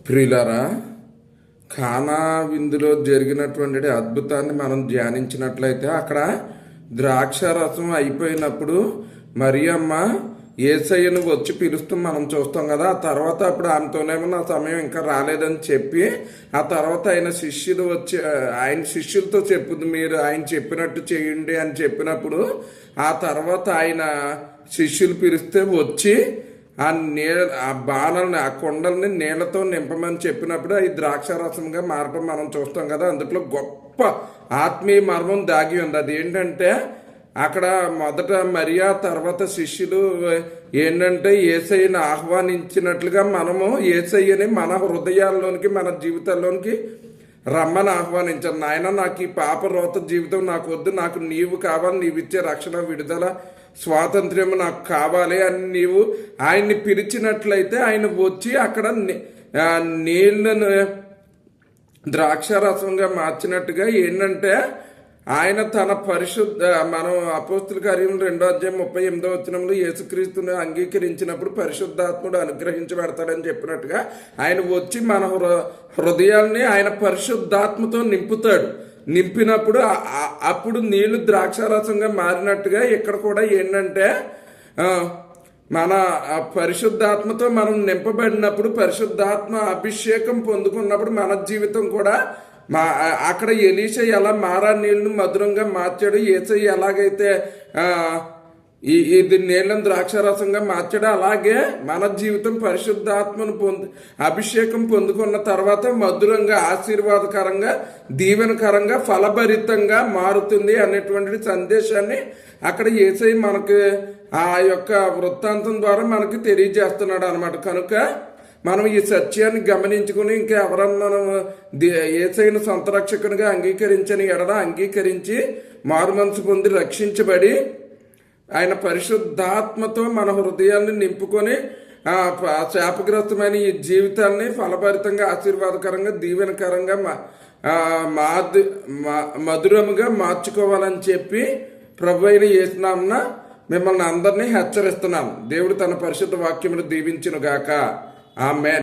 ప్రియులారా, కానా విందులో జరిగినటువంటి అద్భుతాన్ని మనం ధ్యానించినట్లయితే అక్కడ ద్రాక్ష రసం అయిపోయినప్పుడు మరియమ్మ యేసయ్యను వచ్చి పిలుస్తూ మనం చూస్తాం కదా. ఆ తర్వాత అప్పుడు ఆమెతోనేమో నా సమయం ఇంకా రాలేదని చెప్పి ఆ తర్వాత ఆయన శిష్యులు వచ్చి ఆయన శిష్యులతో చెప్పుద్ది, మీరు ఆయన చెప్పినట్టు చేయండి అని చెప్పినప్పుడు ఆ తర్వాత ఆయన శిష్యులు పిలిస్తే వచ్చి ఆ బాణల్ని ఆ కొండల్ని నీళ్లతో నింపమని చెప్పినప్పుడు అది ద్రాక్షారసంగా మారటం మనం చూస్తాం కదా. అందులో గొప్ప ఆత్మీయ మర్మం దాగి ఉంది. అది ఏంటంటే అక్కడ మొదట మరియా తర్వాత శిష్యులు ఏంటంటే యేసయ్యని ఆహ్వానించినట్లుగా మనము యేసయ్యని మన హృదయాల్లోనికి మన జీవితాల్లోనికి రమ్మని ఆహ్వానించాను. నాయన, నాకు ఈ పాప రోత జీవితం నాకు వద్దు, నాకు నీవు కావాలి, నీవిచ్చే రక్షణ, విడుదల, స్వాతంత్ర్యం నాకు కావాలి అని నీవు ఆయన్ని పిలిచినట్లయితే ఆయన వచ్చి అక్కడ నీళ్ళను ద్రాక్షారసంగా మార్చినట్టుగా ఏంటంటే ఆయన తన పరిశుద్ధ మనం అపోస్తుల కార్యం 2:38 యేసుక్రీస్తుని అంగీకరించినప్పుడు పరిశుద్ధాత్ముడు అనుగ్రహించబడతాడని చెప్పినట్టుగా ఆయన వచ్చి మన హృదయాల్ని ఆయన పరిశుద్ధాత్మతో నింపినప్పుడు అప్పుడు నీళ్లు ద్రాక్షారసంగా మారినట్టుగా ఇక్కడ కూడా ఏంటంటే మన పరిశుద్ధాత్మతో మనం నింపబడినప్పుడు పరిశుద్ధాత్మ అభిషేకం పొందుకున్నప్పుడు మన జీవితం కూడా అక్కడ ఎలీషా ఎలా మారా నీళ్లను మధురంగా మార్చాడు, యేసయ్య ఎలాగైతే ఇది నీళ్ళను ద్రాక్షారసంగా మార్చాడు, అలాగే మన జీవితం పరిశుద్ధాత్మను అభిషేకం పొందుకున్న తర్వాత మధురంగా, ఆశీర్వాదకరంగా, దీవెనకరంగా, ఫలభరితంగా మారుతుంది అనేటువంటి సందేశాన్ని అక్కడ యేసయ్య మనకి ఆ యొక్క వృత్తాంతం ద్వారా మనకి తెలియజేస్తున్నాడు అనమాట. కనుక మనం ఈ సత్యాన్ని గమనించుకుని ఇంకా ఎవరన్నా మనం యేసయ్యను సొంత రక్షకునిగా అంగీకరించి మారు మనసు పొంది రక్షించబడి ఆయన పరిశుద్ధాత్మతో మన హృదయాన్ని నింపుకొని శాపగ్రస్తమైన ఈ జీవితాన్ని ఫలభరితంగా, ఆశీర్వాదకరంగా, దీవెనకరంగా, మధురముగా మార్చుకోవాలని చెప్పి ప్రభువైన యేసు నామమున మిమ్మల్ని అందరినీ హెచ్చరిస్తున్నాం. దేవుడు తన పరిశుద్ధ వాక్యమును దీవించును గాక. ఆమేన్.